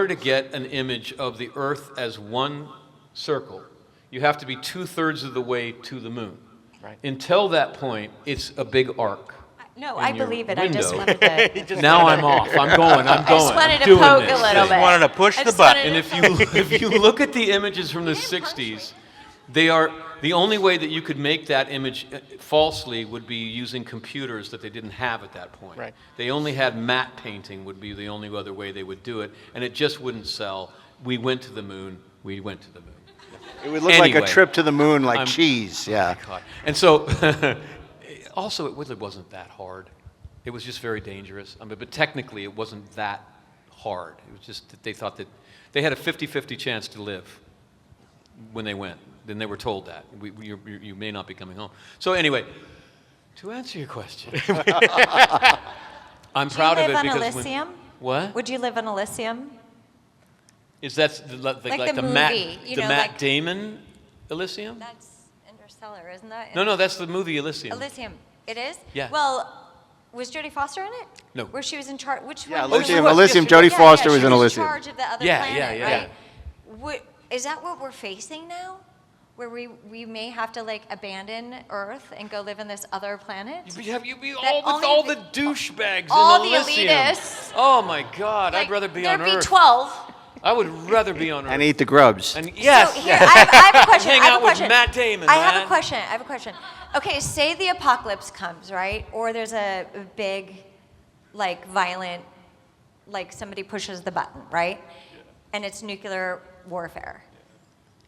to get an image of the Earth as one circle, you have to be 2/3 of the way to the moon. Right. Until that point, it's a big arc. No, in I your believe it. I just window. wanted to. Now I'm off. I'm going. I just wanted to I'm doing poke this a little thing. bit. Wanted to push I the just button. wanted And to if you look at the images from the 60s, they are the only way that you could make that image falsely would be using computers that they didn't have at that point. Right. They only had matte painting would be the only other way they would do it, and it just wouldn't sell. We went to the moon. We went to the moon. It would look like a Anyway, trip to the moon, like I'm- cheese. Yeah. God. And so, also, it really wasn't that hard. It was just very dangerous. I mean, but technically, it wasn't that hard. It was just that they thought that they had a 50-50 chance to live when they went. Then they were told that. You may not be coming home. So anyway, to answer your question, I'm proud of it on because Elysium? What? Would you live on Elysium? Is that Like the the Matt, movie, you the know, Matt like- Damon Elysium? That's Interstellar, isn't that? No, that's the movie Elysium. Elysium. It is? Yeah. Well, was Jodie Foster in it? No. Where she was in charge? Which Yeah, one? Elysium. was. Elysium. Yes, she Jodie was. Foster was she in was Elysium. in charge of the other Yeah, planet, yeah, right? Is that what we're facing now? Where we may have to like abandon Earth and go live in this other planet? You be That all with only all the- the douchebags all in the Elysium. elitists. Oh my God, Like, I'd rather be on there'd Earth. be 12. I would rather be on Earth. And eat the grubs. And yes, So here, I have a question. Hang I have out a with question. Matt Damon, I have man. a question. I have a question. Okay, say the apocalypse comes, right? Or there's a big, like, violent, like somebody pushes the button, right? And it's nuclear warfare.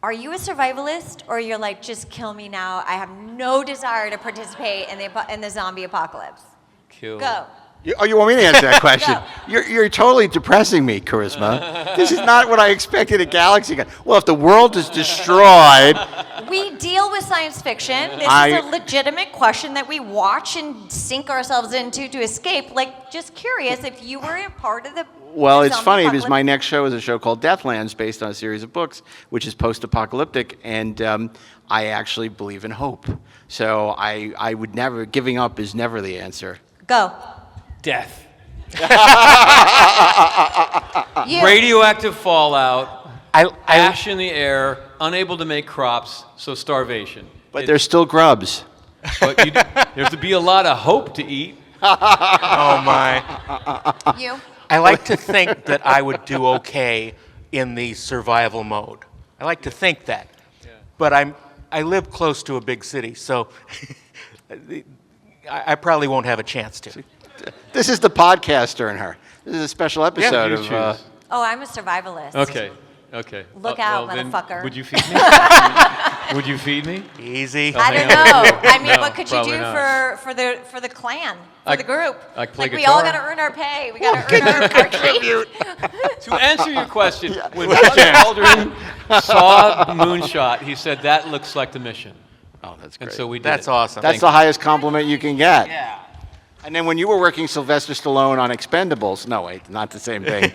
Are you a survivalist, or you're like, just kill me now? I have no desire to participate in the zombie apocalypse. Kill. Go. You want me to answer that question? Go. You're totally depressing me, Charisma. This is not what I expected a galaxy. Well, if the world is destroyed, We deal with science fiction. This is I- a legitimate question that we watch and sink ourselves into to escape. Like, just curious if you were a part of the. well, the it's zombie funny because apocalypse. my next show is a show called Deathlands, based on a series of books, which is post-apocalyptic, and I actually believe in hope. So I would never giving up is never the answer. Go. Death. You. Radioactive fallout. Ash in the air. Unable to make crops. So starvation. But there's still grubs. But there's to be a lot of hope to eat. Oh my. You. I like to think that I would do okay in the survival mode. I like to think that. But I live close to a big city, so I probably won't have a chance to. This is the podcaster in her. This is a special episode you of. choose. Oh, I'm a survivalist. Okay. Okay. Look out, then motherfucker. Would you feed me? Would you feed me? Easy. I hang don't out with know. you. I mean, No, what could you probably do not. for the clan, for I- the group? I play like we all guitar. got to earn our pay. We got to earn our keep. To answer your question, when Buzz Aldrin saw Moonshot, he said, that looks like the mission. Oh, that's And great. so we did That's it. awesome. That's the highest compliment you can get. Yeah. And then when you were working Sylvester Stallone on Expendables, no, wait, not the same thing.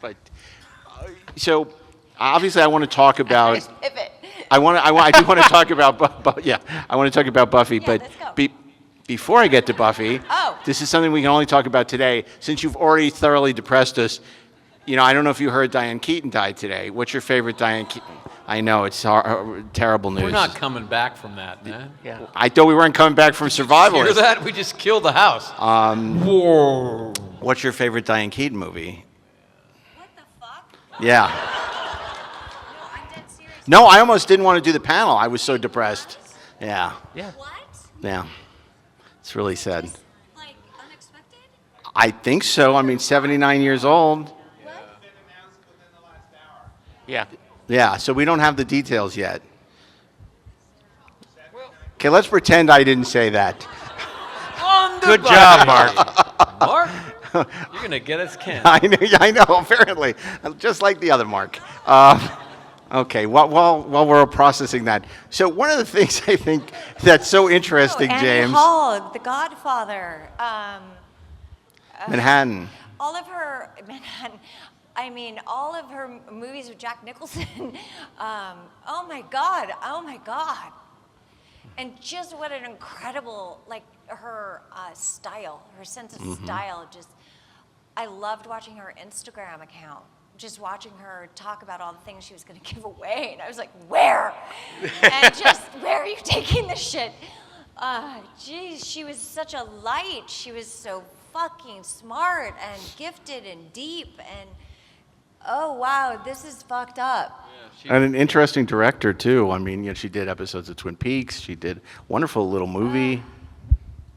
But so obviously, I want to talk about. Pivot. I do want to talk about. Yeah, I want to talk about Buffy. But let's go. before I get to Buffy, Oh. this is something we can only talk about today. Since you've already thoroughly depressed us, I don't know if you heard Diane Keaton died today. What's your favorite Diane Keaton? I know it's terrible news. We're not coming back from that, man. Yeah. I thought we weren't coming back from Hear Survivalists. that? We just killed the house. Whoa. What's your favorite Diane Keaton movie? What the fuck? Yeah. No, I'm dead serious. No, I almost didn't want to do the panel. I was so depressed. Yeah. Yeah. What? Yeah. It's really sad. Just, like, unexpected? I think so. I mean, 79 years old. Yeah. Yeah, so we don't have the details yet. Okay, let's pretend I didn't say that. Good job, Mark. Mark, you're going to get us Ken. I know, apparently. Just like the other Mark. Okay, while we're processing that. So one of the things I think that's so interesting, Annie James. Hall, The Godfather. Manhattan. All of her Manhattan. I mean, all of her movies with Jack Nicholson. Oh my God. And just what an incredible, like her style, her sense of style. Just, I loved watching her Instagram account. Just watching her talk about all the things she was going to give away, and I was like, where? And just, where are you taking this shit? Geez, she was such a light. She was so fucking smart and gifted and deep, and oh wow, this is fucked up. And an interesting director too. I mean, she did episodes of Twin Peaks. She did wonderful little movie.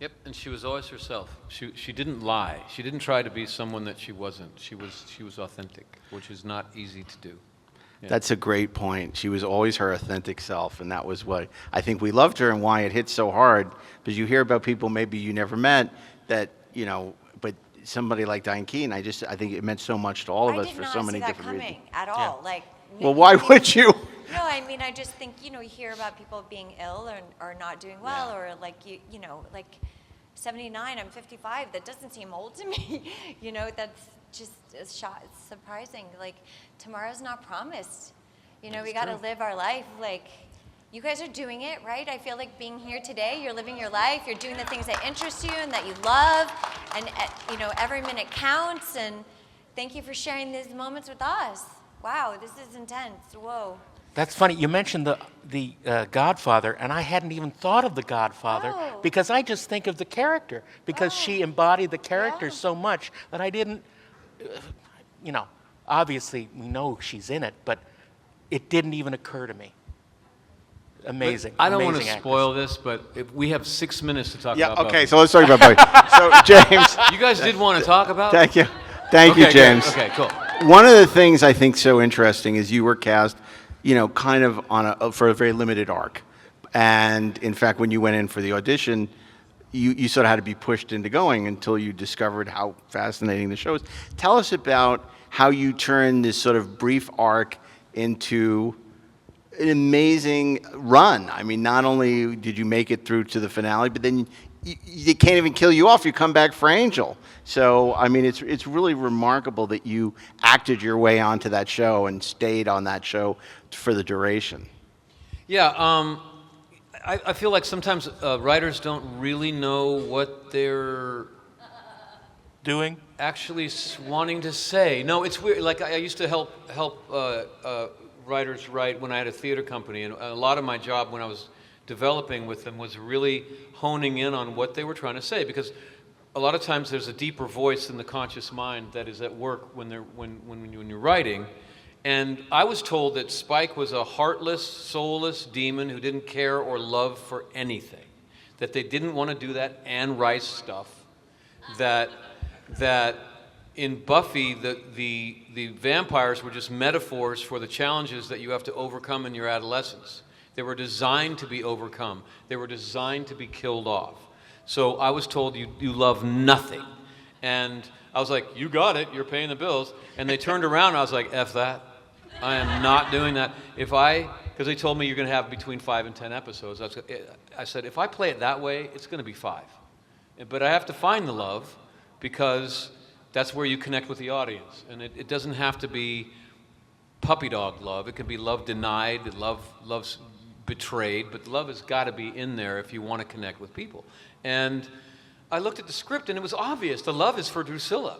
Yep, and she was always herself. She didn't lie. She didn't try to be someone that she wasn't. She was authentic, which is not easy to do. Yeah. That's a great point. She was always her authentic self, and that was what I think we loved her and why it hit so hard. Because you hear about people maybe you never met that, but somebody like Diane Keaton, I think it meant so much to all of us for so many different reasons. At all. Like, well, why would you? No, I mean, I just think, you hear about people being ill or not doing well, or like, like 79, I'm 55, that doesn't seem old to me. That's just it's surprising. Like, tomorrow's not promised. We got to live our life. Like, you guys are doing it, right? I feel like being here today, you're living your life, you're doing the things that interest you and that you love, and, every minute counts, and thank you for sharing these moments with us. Wow, this is intense. Whoa. That's funny. You mentioned the Godfather, and I hadn't even thought of the Godfather because I just think of the character because she embodied the character so much that I didn't, obviously we know she's in it, but it didn't even occur to me. Amazing. I don't want to spoil this, but if we have 6 minutes to talk about Buffy. Okay, so let's talk about Buffy. So, James. You guys did want to talk about Thank you. Thank you, James. Good. Okay, cool. One of the things I think so interesting is you were cast, kind of for a very limited arc. And in fact, when you went in for the audition, you sort of had to be pushed into going until you discovered how fascinating the show is. Tell us about how you turned this sort of brief arc into an amazing run. I mean, not only did you make it through to the finale, but then you can't even kill you off. You come back for Angel. So, I mean, it's really remarkable that you acted your way onto that show and stayed on that show for the duration. Yeah, I feel like sometimes writers don't really know what they're doing, actually wanting to say. No, it's weird. Like I used to help writers write when I had a theater company, and a lot of my job when I was developing with them was really honing in on what they were trying to say, because a lot of times there's a deeper voice in the conscious mind that is at work when you're writing. And I was told that Spike was a heartless, soulless demon who didn't care or love for anything, that they didn't want to do that Anne Rice stuff, that in Buffy, the vampires were just metaphors for the challenges that you have to overcome in your adolescence. They were designed to be overcome. They were designed to be killed off. So I was told you love nothing. And I was like, you got it, you're paying the bills. And they turned around and I was like, F that. I am not doing that. Because they told me you're going to have between 5 and 10 episodes. I said, if I play it that way, it's going to be 5. But I have to find the love, because that's where you connect with the audience. And it doesn't have to be puppy dog love. It can be love denied, love's betrayed, but love has got to be in there if you want to connect with people. And I looked at the script and it was obvious. The love is for Drusilla.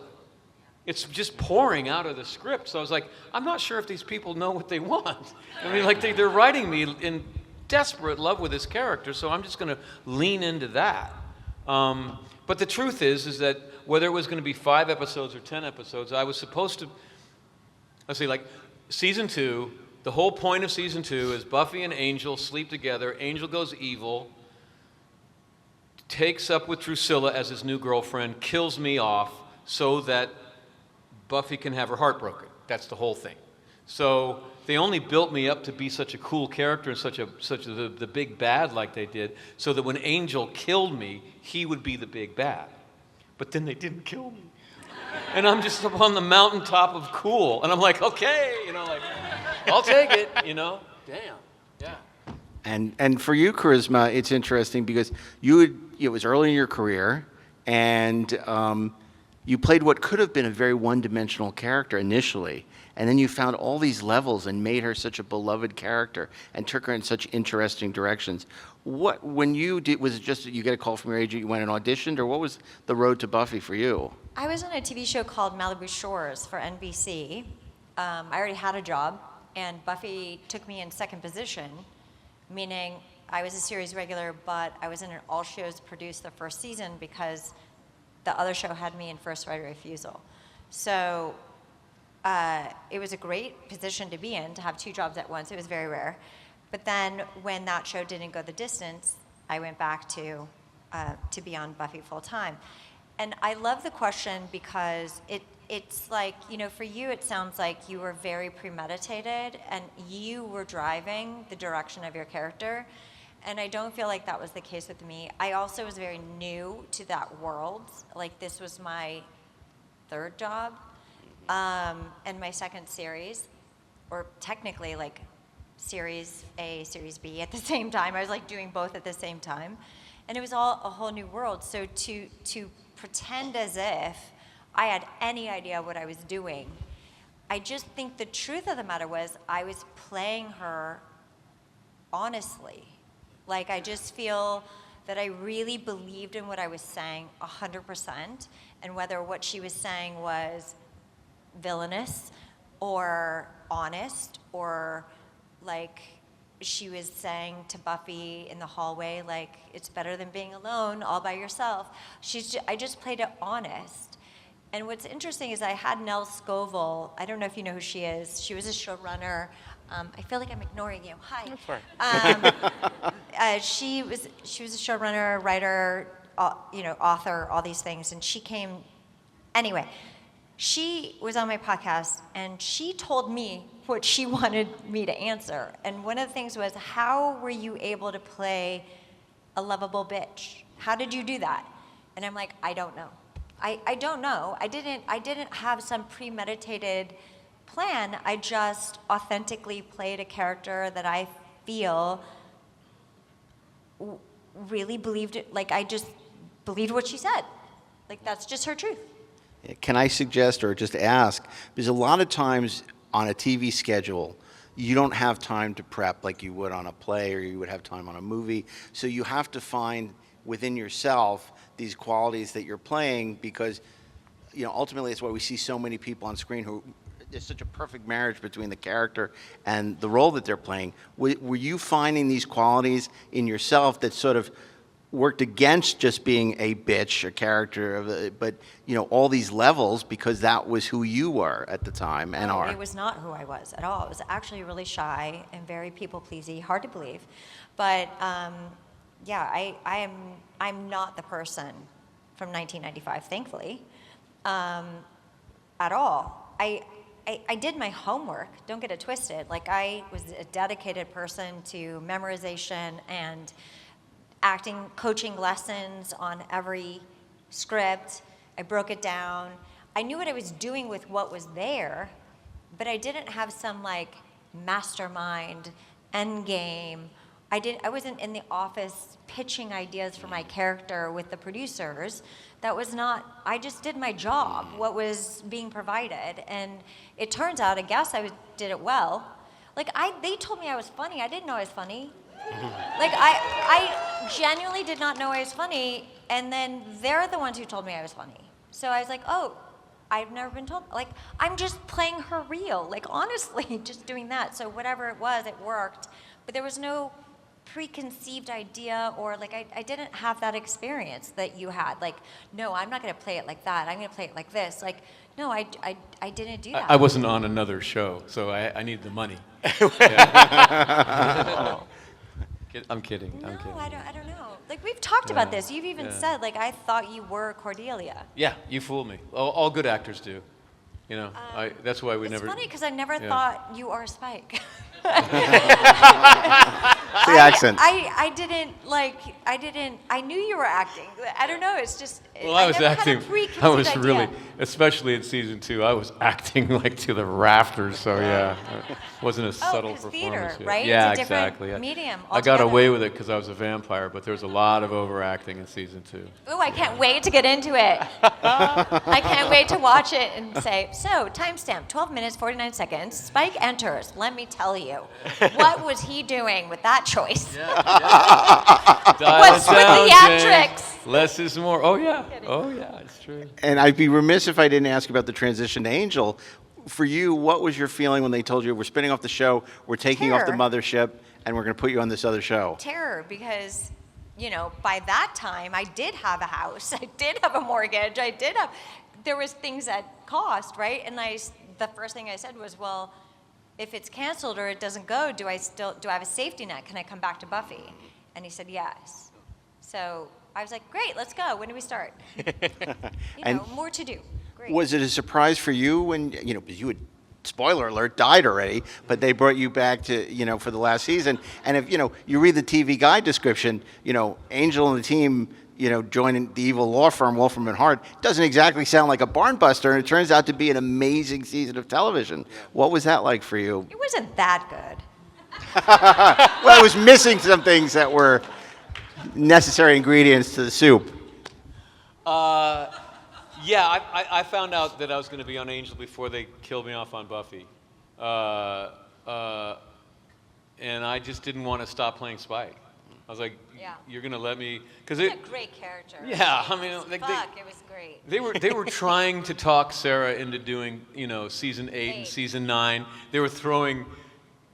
It's just pouring out of the script. So I was like, I'm not sure if these people know what they want. I mean, like they're writing me in desperate love with this character, so I'm just going to lean into that. But the truth is that whether it was going to be 5 episodes or 10 episodes, I was supposed to, like season 2, the whole point of season 2 is Buffy and Angel sleep together. Angel goes evil, takes up with Drusilla as his new girlfriend, kills me off so that Buffy can have her heart broken. That's the whole thing. So they only built me up to be such a cool character and such the big bad like they did, so that when Angel killed me, he would be the big bad. But then they didn't kill me. And I'm just up on the mountaintop of cool. And I'm like, okay, I'll take it, Damn, yeah. And for you, Charisma, it's interesting because it was early in your career, and you played what could have been a very one-dimensional character initially, and then you found all these levels and made her such a beloved character and took her in such interesting directions. What, when you did, was it just that you get a call from your agent, you went and auditioned, or what was the road to Buffy for you? I was on a TV show called Malibu Shores for NBC. I already had a job, and Buffy took me in second position, meaning I was a series regular, but I was in all shows produced the first season because the other show had me in first right of refusal. So it was a great position to be in, to have two jobs at once. It was very rare. But then when that show didn't go the distance, I went back to be on Buffy full time. And I love the question because it's like, you know, for you it sounds like you were very premeditated and you were driving the direction of your character. And I don't feel like that was the case with me. I also was very new to that world. Like, this was my third job and my second series, or technically like series A, series B at the same time. I was like doing both at the same time. And it was all a whole new world. So to pretend as if I had any idea what I was doing, I just think the truth of the matter was I was playing her honestly. Like, I just feel that I really believed in what I was saying 100%, and whether what she was saying was villainous or honest, or like she was saying to Buffy in the hallway, like, it's better than being alone all by yourself. I just played it honest. And what's interesting is I had Nell Scoville. I don't know if you know who she is. She was a showrunner. I feel like I'm ignoring you. Hi. She was a showrunner, writer, author, all these things. And she came, anyway, she was on my podcast and she told me what she wanted me to answer. And one of the things was, how were you able to play a lovable bitch? How did you do that? And I'm like, I don't know. I don't know. I didn't have some premeditated plan. I just authentically played a character that I feel really believed it. Like, I just believed what she said. Like, that's just her truth. Can I suggest or just ask, because a lot of times on a TV schedule, you don't have time to prep like you would on a play or you would have time on a movie. So you have to find within yourself these qualities that you're playing, because, you know, ultimately it's why we see so many people on screen who, there's such a perfect marriage between the character and the role that they're playing. Were you finding these qualities in yourself that sort of worked against just being a bitch, a character, but, you know, all these levels, because that was who you were at the time and are? It was not who I was at all. I was actually really shy and very people-pleasy, hard to believe. But yeah, I'm not the person from 1995, thankfully, at all. I did my homework, don't get it twisted. Like, I was a dedicated person to memorization and acting, coaching lessons on every script. I broke it down. I knew what I was doing with what was there, but I didn't have some like mastermind end game. I wasn't in the office pitching ideas for my character with the producers. That was not, I just did my job, what was being provided. And it turns out, I guess I did it well. Like, they told me I was funny. I didn't know I was funny. Like, I genuinely did not know I was funny, and then they're the ones who told me I was funny. So I was like, oh, I've never been told. Like, I'm just playing her real. Like, honestly, just doing that. So whatever it was, it worked. But there was no preconceived idea, or like, I didn't have that experience that you had. Like, no, I'm not going to play it like that. I'm going to play it like this. Like, no, I didn't do that. I wasn't on another show, so I needed the money. I'm kidding. No, I'm kidding. I don't know. Like, we've talked about this. You've even said, like, I thought you were Cordelia. Yeah, you fooled me. All good actors do. You know, that's why we never. It's funny because I never thought you are Spike. the accent. I knew you were acting. I don't know, it's just. Well, I was never had a acting. I preconceived was idea. really, especially in season 2, I was acting like to the rafters. So yeah, it wasn't a subtle 'cause performance. theater, yet. right? Yeah, It's a different exactly. medium I got altogether. away with it because I was a vampire, but there was a lot of overacting in season 2. Ooh, I can't wait to get into it. I can't wait to watch it and say, so, timestamp, 12 minutes, 49 seconds, Spike enters. Let me tell you. What was he doing with that choice? What's with the theatrics? Less is more. Oh, yeah. Oh, yeah, it's true. And I'd be remiss if I didn't ask about the transition to Angel. For you, what was your feeling when they told you, we're spinning off the show, we're taking off the Terror. mothership, and we're going to put you on this other show? Terror, because, by that time, I did have a house. I did have a mortgage. There was things that cost, right? And the first thing I said was, well, if it's canceled or it doesn't go, do I have a safety net? Can I come back to Buffy? And he said yes. So I was like, great, let's go. When do we start? More to do. Great. Was it a surprise for you when, because you had, spoiler alert, died already, but they brought you back to, for the last season. And if, you read the TV guide description, Angel and the team, joining the evil law firm, Wolfram and Hart, doesn't exactly sound like a barn buster, and it turns out to be an amazing season of television. What was that like for you? It wasn't that good. Well, it was missing some things that were necessary ingredients to the soup. Yeah, I found out that I was going to be on Angel before they killed me off on Buffy. And I just didn't want to stop playing Spike. I was like, you're going to let me... He's a great character. Yeah, I mean... it was great. They were trying to talk Sarah into doing, season 8 and season 9. They were throwing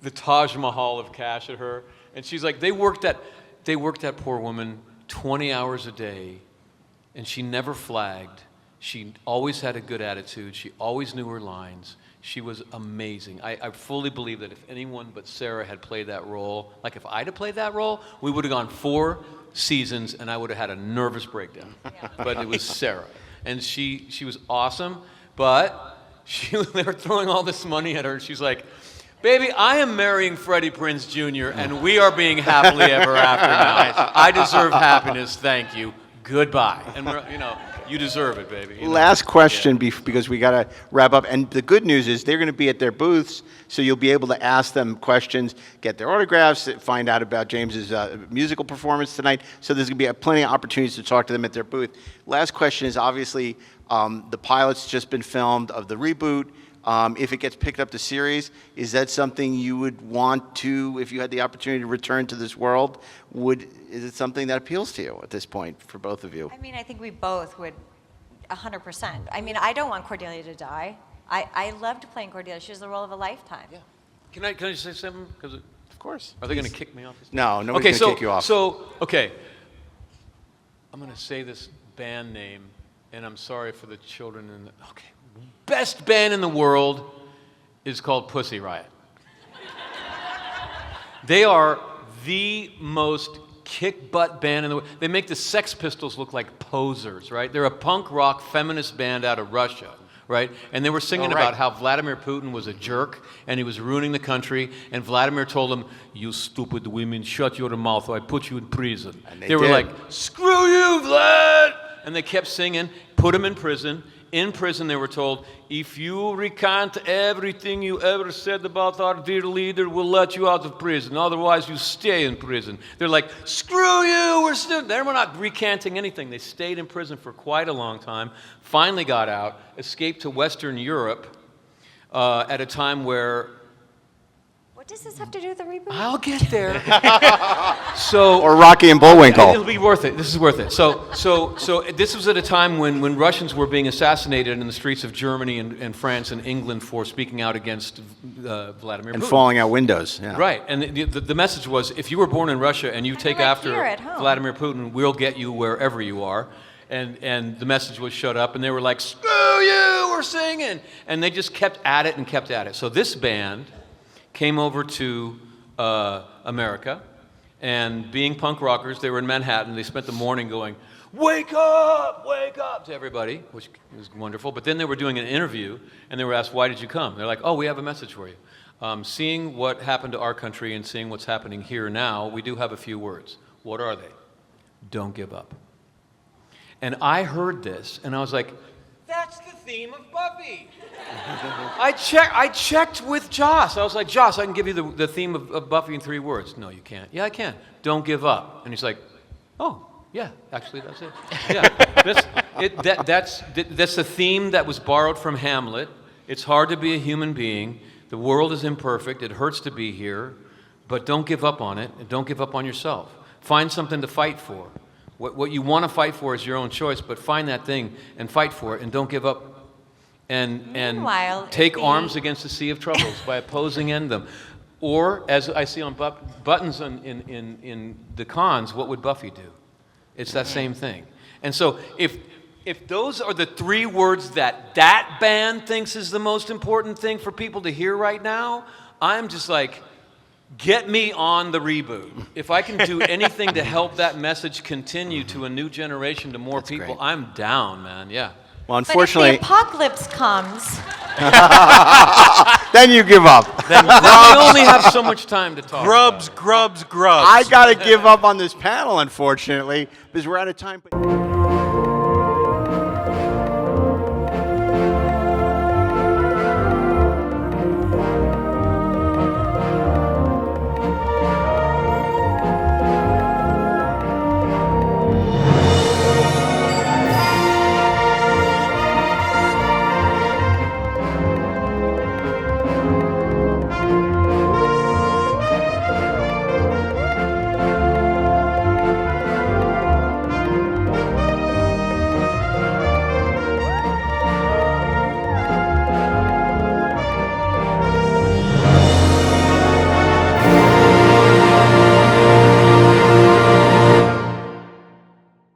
the Taj Mahal of cash at her. And she's like, they worked that poor woman 20 hours a day, and she never flagged. She always had a good attitude. She always knew her lines. She was amazing. I fully believe that if anyone but Sarah had played that role, like if I'd have played that role, we would have gone 4 seasons and I would have had a nervous breakdown. Yeah. But it was Sarah. And she was awesome, but they were throwing all this money at her, and she's like, baby, I am marrying Freddie Prinze Jr., and we are being happily ever after now. I deserve happiness, thank you. Goodbye. And you deserve it, baby. Last question, because we got to wrap up. And the good news is they're going to be at their booths, so you'll be able to ask them questions, get their autographs, find out about James's musical performance tonight. So there's going to be plenty of opportunities to talk to them at their booth. Last question is obviously the pilot's just been filmed of the reboot. If it gets picked up to series, is that something you would want to, if you had the opportunity to return to this world, is it something that appeals to you at this point for both of you? I mean, I think we both would 100%. I mean, I don't want Cordelia to die. I loved playing Cordelia. She was the role of a lifetime. Yeah. Can I just say something? Of course. Are they going to kick me off? No, nobody's going to kick you off. Okay. I'm going to say this band name, and I'm sorry for the children. Best band in the world is called Pussy Riot. They are the most kick-butt band in the world. They make the Sex Pistols look like posers, right? They're a punk rock feminist band out of Russia, right? And they were singing about how Vladimir Putin was a jerk and he was ruining the country, and Vladimir told them, "You stupid women, shut your mouth or I put you in prison." And they were like, "Screw you, Vlad!" And they kept singing, put him in prison. In prison, they were told, "If you recant everything you ever said about our dear leader, we'll let you out of prison. Otherwise, you stay in prison." They're like, "Screw you, they were not recanting anything." They stayed in prison for quite a long time, finally got out, escaped to Western Europe at a time where... What does this have to do with the reboot? I'll get there. Or Rocky and Bullwinkle. It'll be worth it. This is worth it. So this was at a time when Russians were being assassinated in the streets of Germany and France and England for speaking out against Vladimir Putin. And falling out windows. Yeah. Right. And the message was, if you were born in Russia and you take after Vladimir Putin, we'll get you wherever you are. And the message was shut up, and they were like, "Screw you, we're singing." And they just kept at it and kept at it. So this band came over to America, and being punk rockers, they were in Manhattan. They spent the morning going, wake up to everybody, which was wonderful. But then they were doing an interview, and they were asked, "Why did you come?" They're like, "Oh, we have a message for you." Seeing what happened to our country and seeing what's happening here now, we do have a few words. What are they? Don't give up. And I heard this, and I was like, that's the theme of Buffy. I checked with Joss. I was like, Joss, I can give you the theme of Buffy in 3 words. No, you can't. Yeah, I can. Don't give up. And he's like, oh, yeah, actually, that's it. Yeah, that's the theme that was borrowed from Hamlet. It's hard to be a human being. The world is imperfect. It hurts to be here. But don't give up on it, and don't give up on yourself. Find something to fight for. What you want to fight for is your own choice, but find that thing and fight for it, and don't give up. And take arms against the sea of troubles by opposing end them. Or, as I see on buttons in the cons, what would Buffy do? It's that same thing. And so if those are the 3 words that band thinks is the most important thing for people to hear right now, I'm just like, get me on the reboot. If I can do anything to help that message continue to a new generation, to more people, great. I'm down, man. Yeah. Well, unfortunately, but if the apocalypse comes, then you give up. Then we only have so much time to talk. Grubs. I got to give up on this panel, unfortunately, because we're out of time.